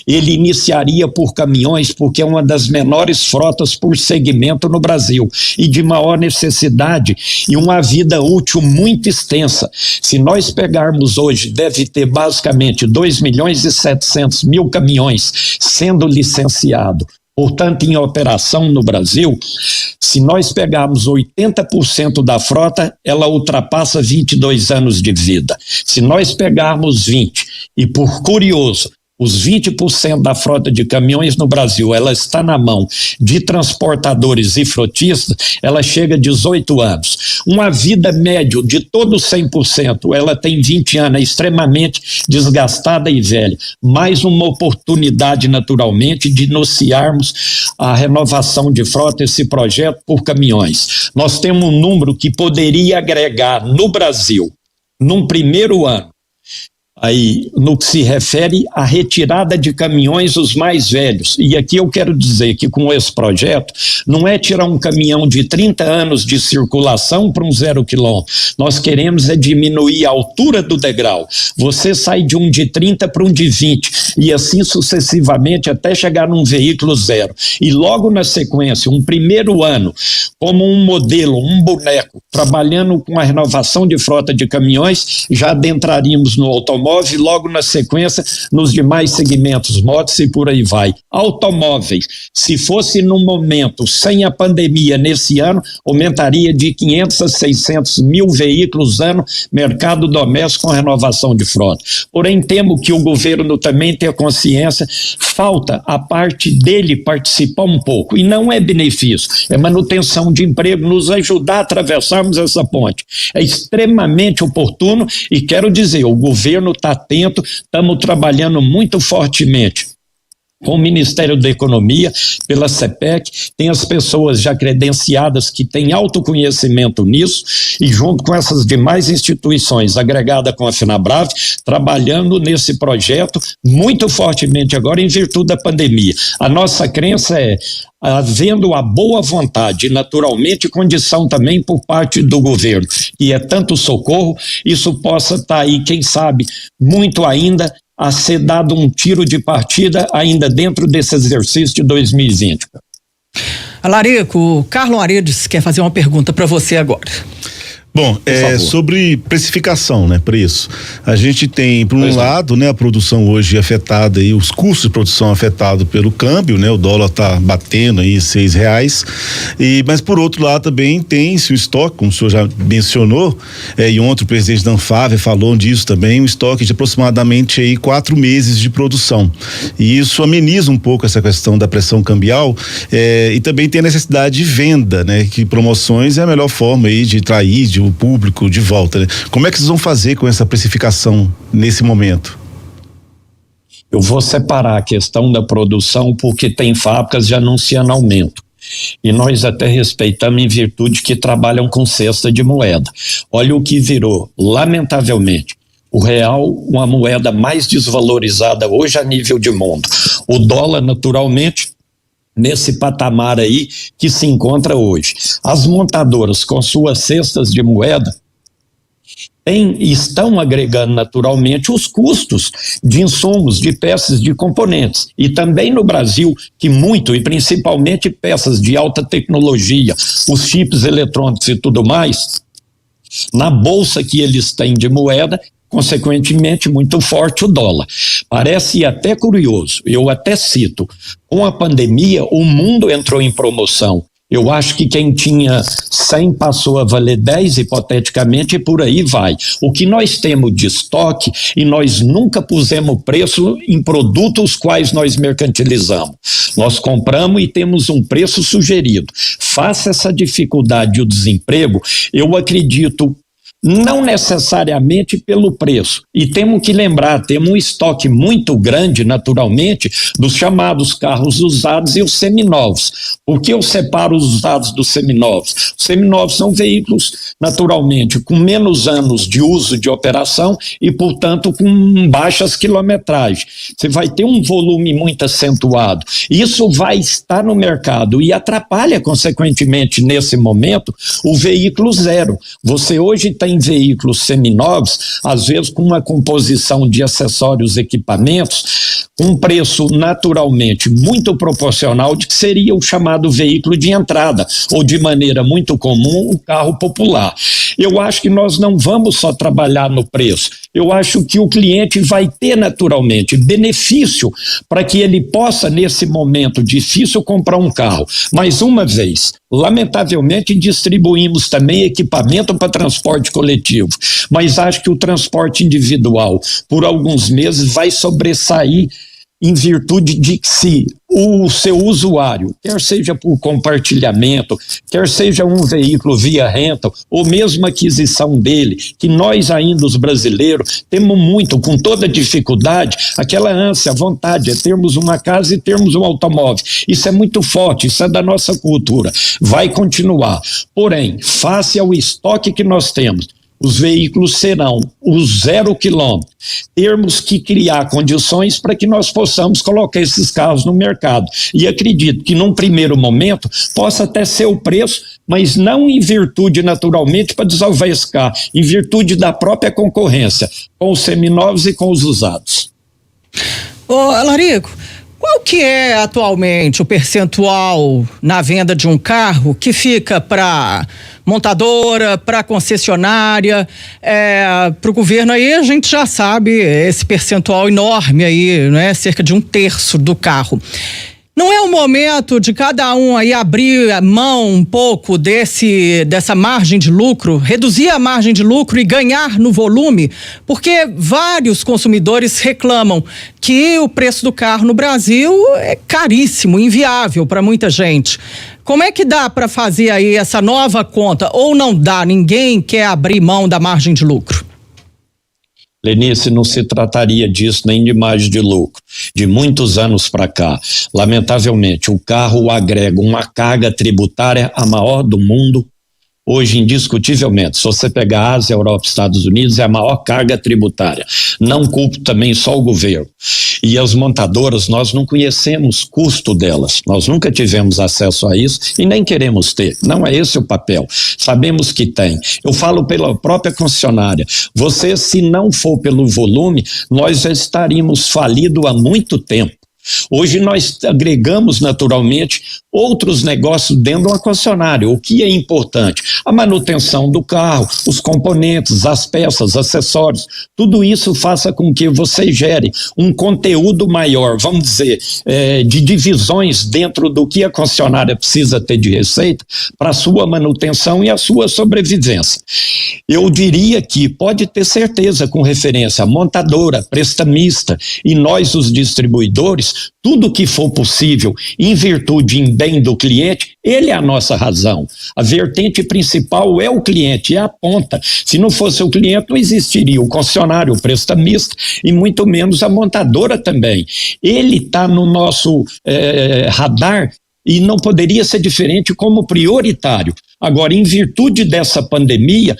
S4: ele iniciaria por caminhões, porque é uma das menores frotas por segmento no Brasil e de maior necessidade e uma vida útil muito extensa. Se nós pegarmos hoje, deve ter basicamente 2.700.000 caminhões sendo licenciados, portanto em operação no Brasil. Se nós pegarmos 80% da frota, ela ultrapassa 22 anos de vida. Se nós pegarmos 20, e por curioso, os 20% da frota de caminhões no Brasil, ela está na mão de transportadores e frotistas, ela chega a 18 anos. Uma vida média de todo 100%, ela tem 20 anos, é extremamente desgastada e velha. Mais uma oportunidade, naturalmente, de iniciarmos a renovação de frota, esse projeto por caminhões. Nós temos um número que poderia agregar no Brasil, num primeiro ano, aí, no que se refere à retirada de caminhões os mais velhos. E aqui eu quero dizer que com esse projeto não é tirar um caminhão de 30 anos de circulação para um 0 quilômetro. Nós queremos é diminuir a altura do degrau. Você sai de um de 30 para um de 20 e assim sucessivamente até chegar num veículo zero. E logo na sequência, um primeiro ano, como um modelo, um boneco, trabalhando com a renovação de frota de caminhões, já adentraríamos no automóvel, logo na sequência nos demais segmentos, motos e por aí vai. Automóveis, se fosse num momento sem a pandemia nesse ano, aumentaria de 500 a 600 mil veículos ano, mercado doméstico com renovação de frota. Porém, temo que o governo também tenha consciência, falta a parte dele participar um pouco, e não é benefício, é manutenção de emprego, nos ajudar a atravessarmos essa ponte. É extremamente oportuno, e quero dizer, o governo está atento, estamos trabalhando muito fortemente com o Ministério da Economia, pela CEPEC, tem as pessoas já credenciadas que têm autoconhecimento nisso, e junto com essas demais instituições, agregada com a FenaBrave, trabalhando nesse projeto muito fortemente agora em virtude da pandemia. A nossa crença é, havendo a boa vontade e naturalmente condição também por parte do governo, e é tanto socorro, isso possa estar aí, quem sabe, muito ainda a ser dado um tiro de partida ainda dentro desse exercício de 2020.
S1: Alarico, o Carlos Aredes quer fazer uma pergunta para você agora.
S3: Bom, sobre precificação, né, preço. A gente tem, por um lado, né, a produção hoje afetada e os custos de produção afetados pelo câmbio, né, o dólar tá batendo aí R$6, mas por outro lado também tem-se o estoque, como o senhor já mencionou, e ontem o presidente da Anfávia falou disso também, um estoque de aproximadamente aí 4 meses de produção. E isso ameniza um pouco essa questão da pressão cambial, e também tem a necessidade de venda, né, que promoções é a melhor forma aí de atrair o público de volta, né? Como é que vocês vão fazer com essa precificação nesse momento?
S4: Eu vou separar a questão da produção porque tem fábricas já anunciando aumento. E nós até respeitamos em virtude que trabalham com cesta de moeda. Olha o que virou, lamentavelmente. O real, uma moeda mais desvalorizada hoje a nível de mundo. O dólar, naturalmente, nesse patamar aí que se encontra hoje. As montadoras com suas cestas de moeda estão agregando naturalmente os custos de insumos, de peças, de componentes. E também no Brasil, que muito, e principalmente peças de alta tecnologia, os chips eletrônicos e tudo mais, na bolsa que eles têm de moeda, consequentemente muito forte o dólar. Parece até curioso, eu até cito, com a pandemia o mundo entrou em promoção. Eu acho que quem tinha 100 passou a valer 10 hipoteticamente e por aí vai. O que nós temos de estoque e nós nunca pusemos preço em produtos quais nós mercantilizamos. Nós compramos e temos um preço sugerido. Face essa dificuldade e o desemprego, eu acredito não necessariamente pelo preço. E temos que lembrar, temos um estoque muito grande, naturalmente, dos chamados carros usados e os seminovos. Por que eu separo os usados dos seminovos? Os seminovos são veículos, naturalmente, com menos anos de uso de operação e, portanto, com baixas quilometragens. Você vai ter um volume muito acentuado. Isso vai estar no mercado e atrapalha, consequentemente, nesse momento, o veículo zero. Você hoje tem veículos seminovos, às vezes com uma composição de acessórios e equipamentos, um preço naturalmente muito proporcional de que seria o chamado veículo de entrada, ou de maneira muito comum, o carro popular. Eu acho que nós não vamos só trabalhar no preço, eu acho que o cliente vai ter naturalmente benefício para que ele possa, nesse momento difícil, comprar um carro. Mais uma vez, lamentavelmente distribuímos também equipamento para transporte coletivo, mas acho que o transporte individual, por alguns meses, vai sobressair em virtude de que se o seu usuário, quer seja por compartilhamento, quer seja um veículo via rental, ou mesmo aquisição dele, que nós ainda, os brasileiros, temos muito, com toda dificuldade, aquela ânsia, vontade, é termos uma casa e termos um automóvel. Isso é muito forte, isso é da nossa cultura, vai continuar. Porém, face ao estoque que nós temos, os veículos serão os 0 quilômetro. Termos que criar condições para que nós possamos colocar esses carros no mercado. E acredito que num primeiro momento possa até ser o preço, mas não em virtude naturalmente para desalvaescar, em virtude da própria concorrência com os seminovos e com os usados.
S1: Ô, Alarico, qual que é atualmente o percentual na venda de um carro que fica para montadora, para concessionária, para o governo? Aí a gente já sabe esse percentual enorme aí, né? Cerca de 1/3 do carro. Não é o momento de cada um aí abrir a mão um pouco dessa margem de lucro, reduzir a margem de lucro e ganhar no volume? Porque vários consumidores reclamam que o preço do carro no Brasil é caríssimo, inviável para muita gente. Como é que dá para fazer aí essa nova conta? Ou não dá? Ninguém quer abrir mão da margem de lucro?
S4: Lenice, não se trataria disso nem de margem de lucro. De muitos anos para cá, lamentavelmente, o carro agrega uma carga tributária a maior do mundo. Hoje, indiscutivelmente, se você pegar a Ásia, Europa, Estados Unidos, é a maior carga tributária. Não culpo também só o governo. E as montadoras, nós não conhecemos custo delas. Nós nunca tivemos acesso a isso e nem queremos ter. Não é esse o papel. Sabemos que tem. Eu falo pela própria concessionária. Você, se não for pelo volume, nós já estaríamos falidos há muito tempo. Hoje nós agregamos naturalmente outros negócios dentro de uma concessionária. O que é importante? A manutenção do carro, os componentes, as peças, acessórios, tudo isso faça com que você gere um conteúdo maior, vamos dizer, de divisões dentro do que a concessionária precisa ter de receita para a sua manutenção e a sua sobrevivência. Eu diria que pode ter certeza, com referência à montadora, prestamista e nós, os distribuidores, tudo que for possível, em virtude em bem do cliente, ele é a nossa razão. A vertente principal é o cliente, é a ponta. Se não fosse o cliente, não existiria o concessionário, o prestamista e muito menos a montadora também. Ele está no nosso radar e não poderia ser diferente como prioritário. Agora, em virtude dessa pandemia,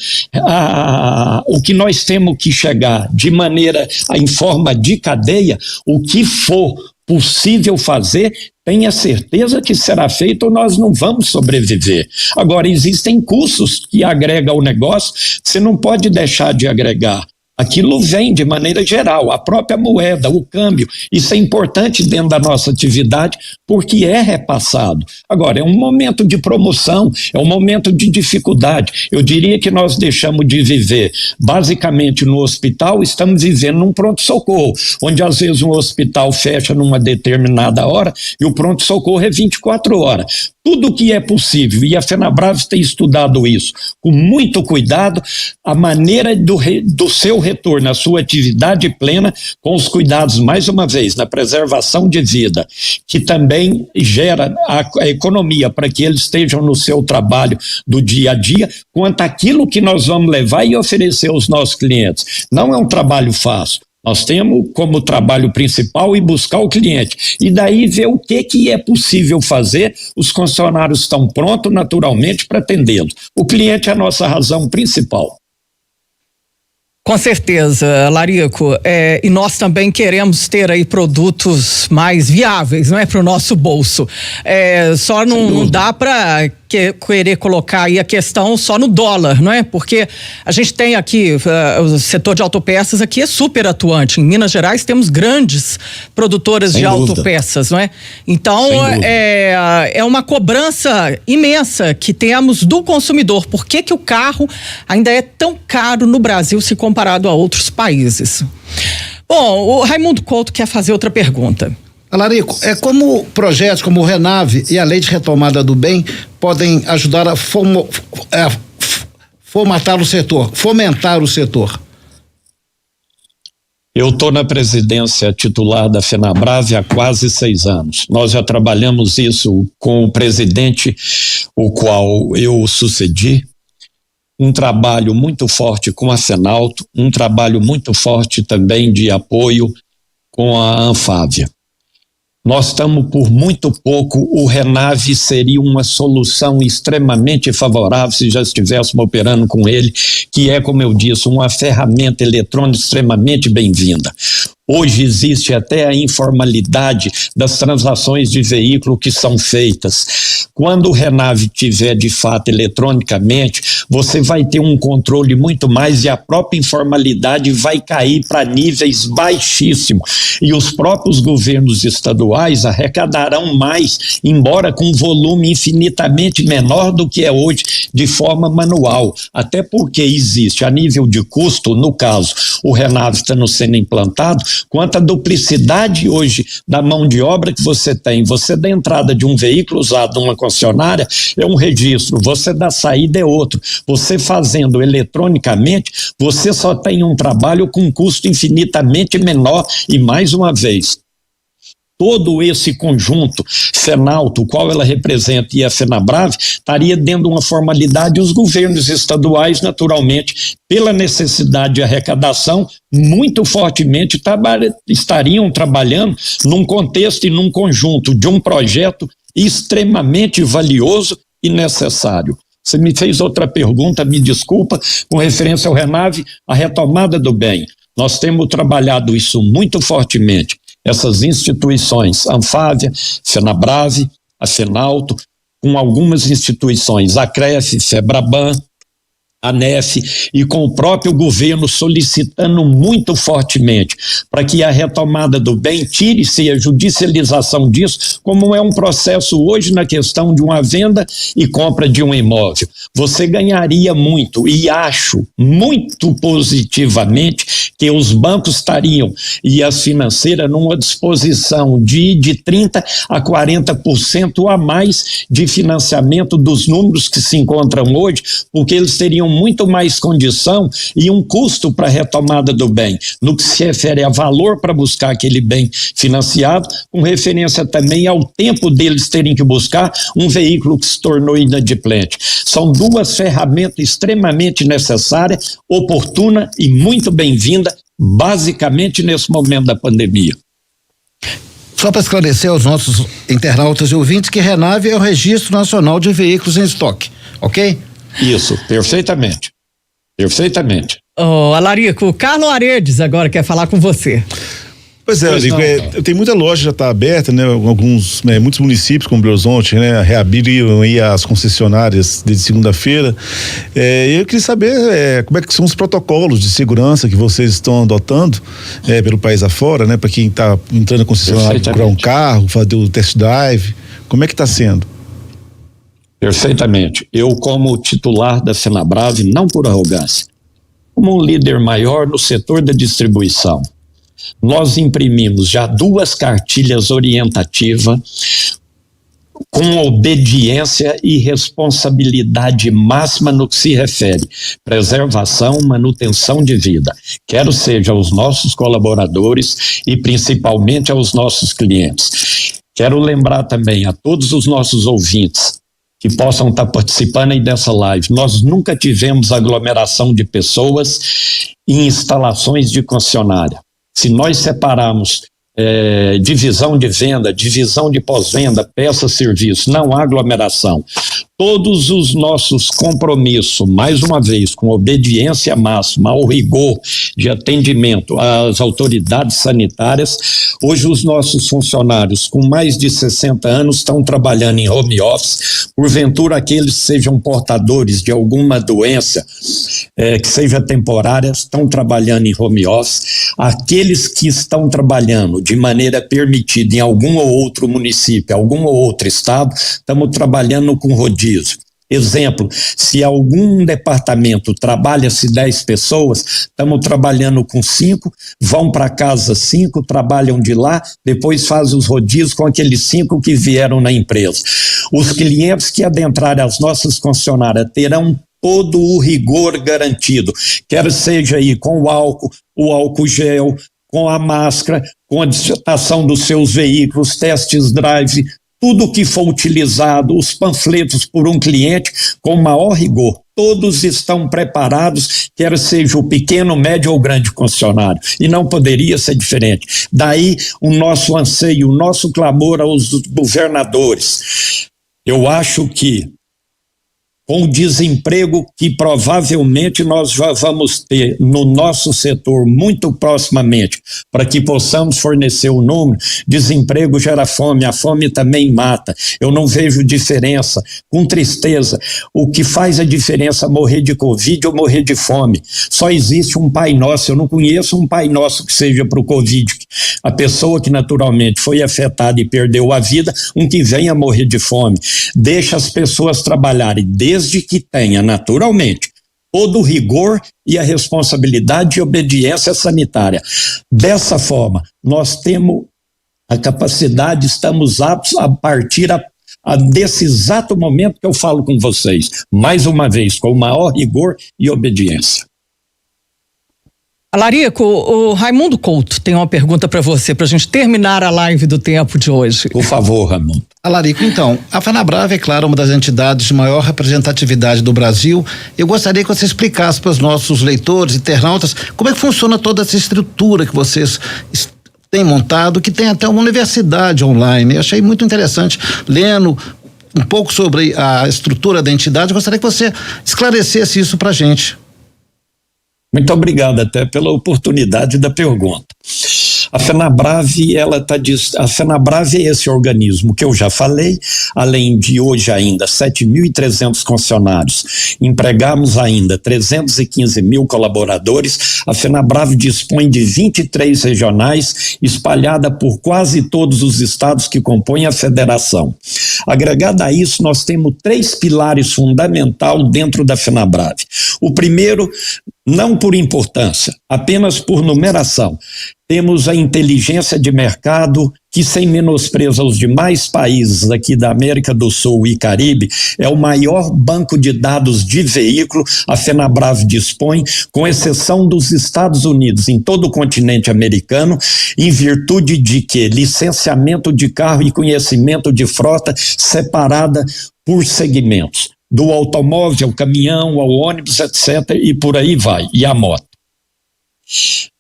S4: o que nós temos que chegar de maneira, em forma de cadeia, o que for possível fazer, tenha certeza que será feito ou nós não vamos sobreviver. Agora, existem custos que agregam ao negócio, você não pode deixar de agregar. Aquilo vem de maneira geral, a própria moeda, o câmbio, isso é importante dentro da nossa atividade porque é repassado. Agora, é um momento de promoção, é um momento de dificuldade. Eu diria que nós deixamos de viver basicamente no hospital, estamos vivendo num pronto-socorro, onde às vezes um hospital fecha numa determinada hora e o pronto-socorro é 24 horas. Tudo que é possível, e a FenaBrave tem estudado isso com muito cuidado, a maneira do seu retorno à sua atividade plena, com os cuidados, mais uma vez, na preservação de vida, que também gera a economia para que eles estejam no seu trabalho do dia a dia, quanto aquilo que nós vamos levar e oferecer aos nossos clientes. Não é um trabalho fácil. Nós temos como trabalho principal ir buscar o cliente e daí ver o que é possível fazer. Os concessionários estão prontos naturalmente para atendê-los. O cliente é a nossa razão principal.
S1: Com certeza, Larico, e nós também queremos ter aí produtos mais viáveis, não é, para o nosso bolso. Só não dá para querer colocar aí a questão só no dólar, não é? Porque a gente tem aqui, o setor de autopeças aqui é super atuante. Em Minas Gerais temos grandes produtoras de autopeças, não é? Então, é uma cobrança imensa que temos do consumidor. Por que o carro ainda é tão caro no Brasil se comparado a outros países? Bom, o Raimundo Couto quer fazer outra pergunta.
S2: Larico, como projetos como o Renave e a Lei de Retomada do Bem podem ajudar a fomentar o setor?
S4: Eu estou na presidência titular da FenaBrave há quase 6 anos. Nós já trabalhamos isso com o presidente, o qual eu sucedi. Um trabalho muito forte com a Fenalto, um trabalho muito forte também de apoio com a Anfávia. Nós estamos por muito pouco, o Renave seria uma solução extremamente favorável se já estivéssemos operando com ele, que é, como eu disse, uma ferramenta eletrônica extremamente bem-vinda. Hoje existe até a informalidade das transações de veículo que são feitas. Quando o Renave tiver de fato eletronicamente, você vai ter um controle muito mais e a própria informalidade vai cair para níveis baixíssimos. E os próprios governos estaduais arrecadarão mais, embora com um volume infinitamente menor do que é hoje, de forma manual. Até porque existe a nível de custo, no caso, o Renave está sendo implantado, quanto à duplicidade hoje da mão de obra que você tem. Você dá entrada de um veículo usado numa concessionária é um registro, você dá saída é outro. Você fazendo eletronicamente, você só tem um trabalho com custo infinitamente menor e, mais uma vez, todo esse conjunto Fenalto, o qual ela representa, e a FenaBrave, estaria dentro de uma formalidade, e os governos estaduais, naturalmente, pela necessidade de arrecadação, muito fortemente estariam trabalhando num contexto e num conjunto de um projeto extremamente valioso e necessário. Você me fez outra pergunta, me desculpa, com referência ao Renave, a retomada do bem. Nós temos trabalhado isso muito fortemente. Essas instituições, Anfávia, Fenabrave, a Fenalto, com algumas instituições, a CREF, Febraban, a NEF, e com o próprio governo solicitando muito fortemente para que a retomada do bem tire-se a judicialização disso, como é um processo hoje na questão de uma venda e compra de um imóvel. Você ganharia muito, e acho muito positivamente que os bancos estariam e as financeiras numa disposição de 30% a 40% a mais de financiamento dos números que se encontram hoje, porque eles teriam muito mais condição e um custo para a retomada do bem, no que se refere a valor para buscar aquele bem financiado, com referência também ao tempo deles terem que buscar um veículo que se tornou inadimplente. São duas ferramentas extremamente necessárias, oportuna e muito bem-vinda, basicamente nesse momento da pandemia.
S2: Só para esclarecer aos nossos internautas e ouvintes que Renave é o Registro Nacional de Veículos em Estoque, ok?
S4: Isso, perfeitamente. Perfeitamente.
S1: Alarico, o Carlos Aredes agora quer falar com você.
S3: Pois é, Alarico, tem muita loja já está aberta, né? Muitos municípios como Belo Horizonte, né? Reabriram aí as concessionárias desde segunda-feira. Eu queria saber como é que são os protocolos de segurança que vocês estão adotando pelo país afora, né? Para quem está entrando na concessionária procurar um carro, fazer o test drive, como é que está sendo?
S4: Perfeitamente. Eu, como titular da Fenabrave, não por arrogância, como um líder maior no setor da distribuição, nós imprimimos já 2 cartilhas orientativas com obediência e responsabilidade máxima no que se refere preservação, manutenção de vida, quer seja aos nossos colaboradores e principalmente aos nossos clientes. Quero lembrar também a todos os nossos ouvintes que possam estar participando aí dessa live. Nós nunca tivemos aglomeração de pessoas em instalações de concessionária. Se nós separarmos divisão de venda, divisão de pós-venda, peça-serviço, não há aglomeração. Todos os nossos compromissos, mais uma vez, com obediência máxima ao rigor de atendimento às autoridades sanitárias. Hoje os nossos funcionários com mais de 60 anos estão trabalhando em home office, porventura aqueles que sejam portadores de alguma doença que seja temporária, estão trabalhando em home office. Aqueles que estão trabalhando de maneira permitida em algum ou outro município, algum ou outro estado, estamos trabalhando com rodízio. Exemplo, se algum departamento trabalha-se 10 pessoas, estamos trabalhando com 5, vão para casa 5, trabalham de lá, depois fazem os rodízios com aqueles 5 que vieram na empresa. Os clientes que adentrarem as nossas concessionárias terão todo o rigor garantido, quer seja aí com o álcool gel, com a máscara, com a digitação dos seus veículos, testes drive, tudo que for utilizado, os panfletos por um cliente, com maior rigor. Todos estão preparados, quer seja o pequeno, médio ou grande concessionário, e não poderia ser diferente. Daí o nosso anseio, o nosso clamor aos governadores. Eu acho que com o desemprego que provavelmente nós já vamos ter no nosso setor muito proximamente, para que possamos fornecer o número, desemprego gera fome, a fome também mata. Eu não vejo diferença, com tristeza. O que faz a diferença é morrer de Covid ou morrer de fome? Só existe um Pai Nosso, eu não conheço um Pai Nosso que seja para o Covid. A pessoa que naturalmente foi afetada e perdeu a vida, que venha morrer de fome. Deixa as pessoas trabalharem, desde que tenha naturalmente todo o rigor e a responsabilidade e obediência sanitária. Dessa forma, nós temos a capacidade, estamos aptos a partir desse exato momento que eu falo com vocês, mais uma vez, com o maior rigor e obediência.
S1: Alarico, o Raimundo Couto tem uma pergunta para você, para a gente terminar a live do tempo de hoje.
S4: Por favor, Raimundo.
S2: Alarico, então, a Fenabrave é, claro, uma das entidades de maior representatividade do Brasil. Eu gostaria que você explicasse para os nossos leitores e internautas como é que funciona toda essa estrutura que vocês têm montado, que tem até uma universidade online. Eu achei muito interessante, lendo um pouco sobre a estrutura da entidade. Eu gostaria que você esclarecesse isso para a gente.
S4: Muito obrigado até pela oportunidade da pergunta. A FENABRAVE, a FENABRAVE é esse organismo que eu já falei, além de hoje ainda 7.300 funcionários, empregamos ainda 315 mil colaboradores. A FENABRAVE dispõe de 23 regionais, espalhada por quase todos os estados que compõem a federação. Agregado a isso, nós temos 3 pilares fundamentais dentro da FENABRAVE. O primeiro, não por importância, apenas por numeração. Temos a inteligência de mercado, que sem menosprezo aos demais países aqui da América do Sul e Caribe, é o maior banco de dados de veículo. A FENABRAVE dispõe, com exceção dos Estados Unidos, em todo o continente americano, em virtude de que licenciamento de carro e conhecimento de frota separada por segmentos, do automóvel ao caminhão, ao ônibus, etc., e por aí vai, e a moto.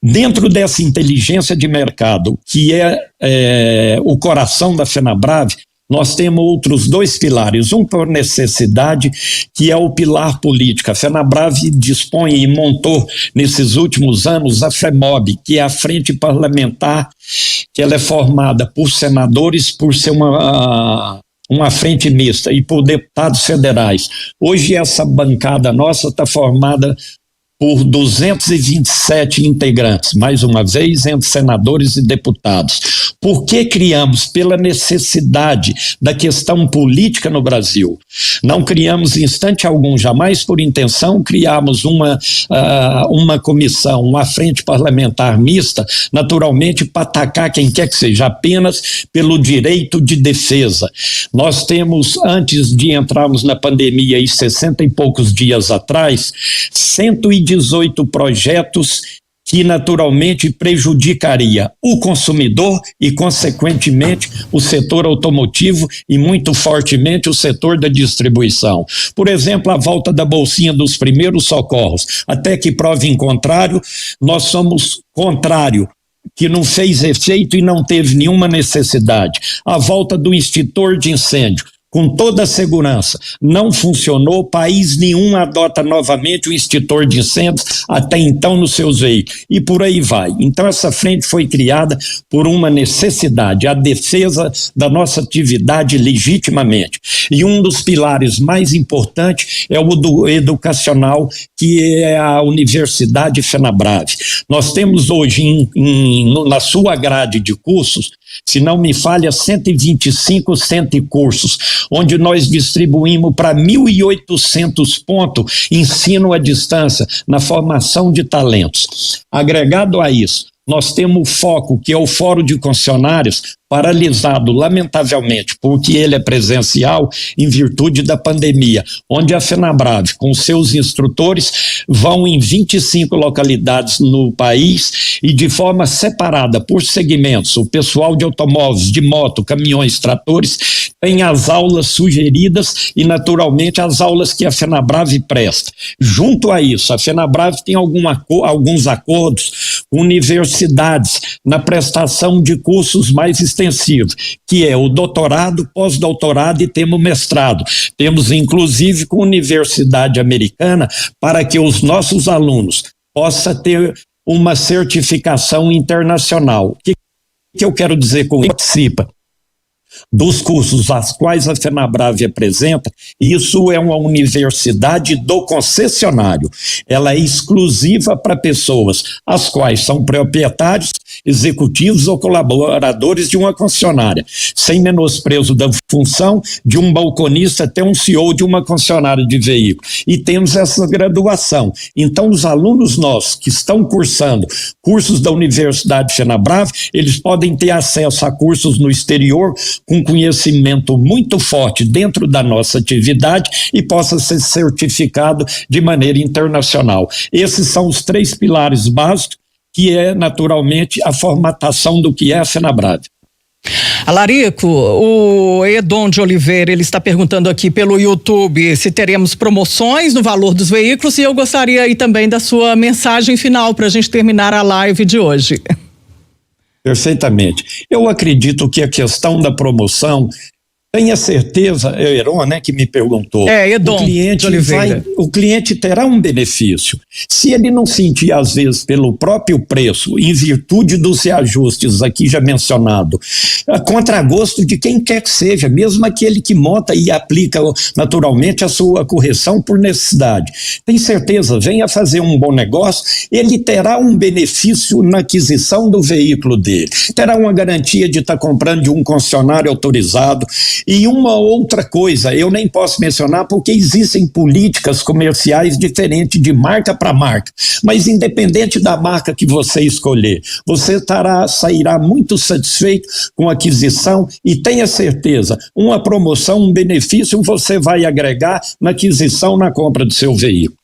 S4: Dentro dessa inteligência de mercado, que é o coração da FENABRAVE, nós temos outros 2 pilares, um por necessidade, que é o pilar político. A FENABRAVE dispõe e montou nesses últimos anos a FREMOB, que é a Frente Parlamentar, que ela é formada por senadores, por ser uma frente mista, e por deputados federais. Hoje essa bancada nossa está formada por 227 integrantes, mais uma vez, entre senadores e deputados. Por que criamos? Pela necessidade da questão política no Brasil. Não criamos em instante algum, jamais por intenção, criamos uma comissão, uma frente parlamentar mista, naturalmente para atacar quem quer que seja, apenas pelo direito de defesa. Nós temos, antes de entrarmos na pandemia, aí 60 e poucos dias atrás, 118 projetos que naturalmente prejudicaria o consumidor e, consequentemente, o setor automotivo e muito fortemente o setor da distribuição. Por exemplo, a volta da bolsinha dos primeiros socorros, até que prove em contrário, nós somos contrário, que não fez efeito e não teve nenhuma necessidade. A volta do extintor de incêndio, com toda a segurança, não funcionou. País nenhum adota novamente o extintor de incêndios até então nos seus veículos, e por aí vai. Então essa frente foi criada por uma necessidade, a defesa da nossa atividade legitimamente. E um dos pilares mais importantes é o do educacional, que é a Universidade FENABRAVE. Nós temos hoje na sua grade de cursos, se não me falha, 125 cursos, onde nós distribuímos para 1.800 pontos ensino à distância na formação de talentos. Agregado a isso, nós temos o foco, que é o Fórum de Concessionários, paralisado, lamentavelmente, porque ele é presencial em virtude da pandemia, onde a FENABRAVE, com seus instrutores, vão em 25 localidades no país e de forma separada por segmentos. O pessoal de automóveis, de moto, caminhões, tratores, tem as aulas sugeridas e, naturalmente, as aulas que a FENABRAVE presta. Junto a isso, a FENABRAVE tem alguns acordos com universidades na prestação de cursos mais extensivo, que é o doutorado, pós-doutorado e temos mestrado. Temos, inclusive, com a Universidade Americana, para que os nossos alunos possam ter uma certificação internacional. O que eu quero dizer com isso? Participa dos cursos aos quais a FENABRAVE apresenta. Isso é uma universidade do concessionário. Ela é exclusiva para pessoas as quais são proprietários, executivos ou colaboradores de uma concessionária, sem menosprezo da função de um balconista até um CEO de uma concessionária de veículos. E temos essa graduação. Então, os alunos nossos que estão cursando cursos da Universidade FENABRAVE, eles podem ter acesso a cursos no exterior com conhecimento muito forte dentro da nossa atividade e possa ser certificado de maneira internacional. Esses são os 3 pilares básicos, que é naturalmente a formatação do que é a FENABRAVE.
S1: Alarico, o Edom de Oliveira, ele está perguntando aqui pelo YouTube se teremos promoções no valor dos veículos, e eu gostaria aí também da sua mensagem final para a gente terminar a live de hoje.
S4: Perfeitamente. Eu acredito que a questão da promoção Tenha certeza, é o Heron, né, que me perguntou.
S1: Edom de Oliveira.
S4: O cliente terá um benefício. Se ele não sentir, às vezes, pelo próprio preço, em virtude dos reajustes aqui já mencionado, a contragosto de quem quer que seja, mesmo aquele que monta e aplica naturalmente a sua correção por necessidade. Tem certeza, venha fazer um bom negócio, ele terá um benefício na aquisição do veículo dele. Terá uma garantia de estar comprando de um concessionário autorizado. E uma outra coisa, eu nem posso mencionar porque existem políticas comerciais diferentes de marca para marca, mas independente da marca que você escolher, você sairá muito satisfeito com a aquisição e tenha certeza, uma promoção, um benefício você vai agregar na aquisição, na compra do seu veículo.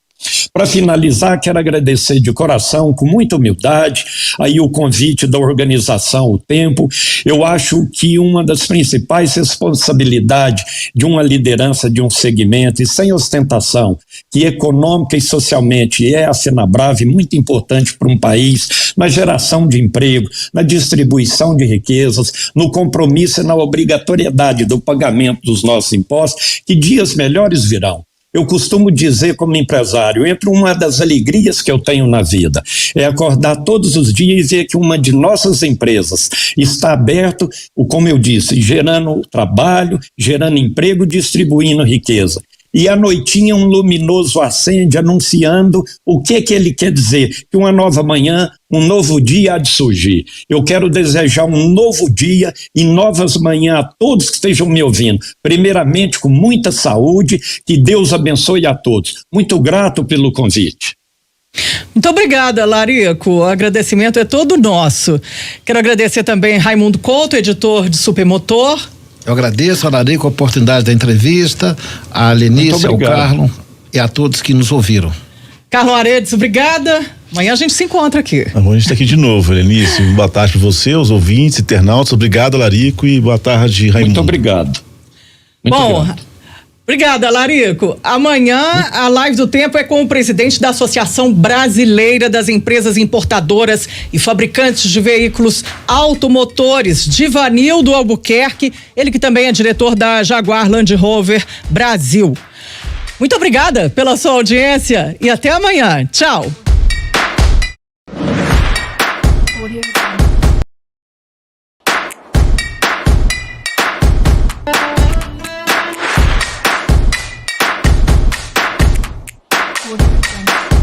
S4: Para finalizar, quero agradecer de coração, com muita humildade, aí o convite da organização O Tempo. Eu acho que uma das principais responsabilidades de uma liderança de um segmento, e sem ostentação, que econômica e socialmente é a Fenabrave, muito importante para um país, na geração de emprego, na distribuição de riquezas, no compromisso e na obrigatoriedade do pagamento dos nossos impostos, que dias melhores virão. Eu costumo dizer como empresário, entre uma das alegrias que eu tenho na vida, é acordar todos os dias e ver que uma de nossas empresas está aberto, como eu disse, gerando trabalho, gerando emprego, distribuindo riqueza. E à noitinha um luminoso acende anunciando o que ele quer dizer, que uma nova manhã, um novo dia há de surgir. Eu quero desejar um novo dia e novas manhãs a todos que estejam me ouvindo. Primeiramente com muita saúde, que Deus abençoe a todos. Muito grato pelo convite.
S1: Muito obrigada, Larico. O agradecimento é todo nosso. Quero agradecer também Raimundo Couto, editor de Supermotor.
S2: Eu agradeço a Larico a oportunidade da entrevista, a Lenice, ao Carlos e a todos que nos ouviram.
S1: Carlos Aredes, obrigada. Amanhã a gente se encontra aqui.
S3: Amanhã a gente está aqui de novo, Lenice. Boa tarde para você, os ouvintes, internautas. Obrigado, Larico, e boa tarde, Raimundo.
S4: Muito obrigado.
S1: Obrigada, Larico. Amanhã a live do Tempo é com o presidente da Associação Brasileira das Empresas Importadoras e Fabricantes de Veículos Automotores, Divanildo Albuquerque, ele que também é diretor da Jaguar Land Rover Brasil. Muito obrigada pela sua audiência e até amanhã. Tchau.
S5: Audio Jungle.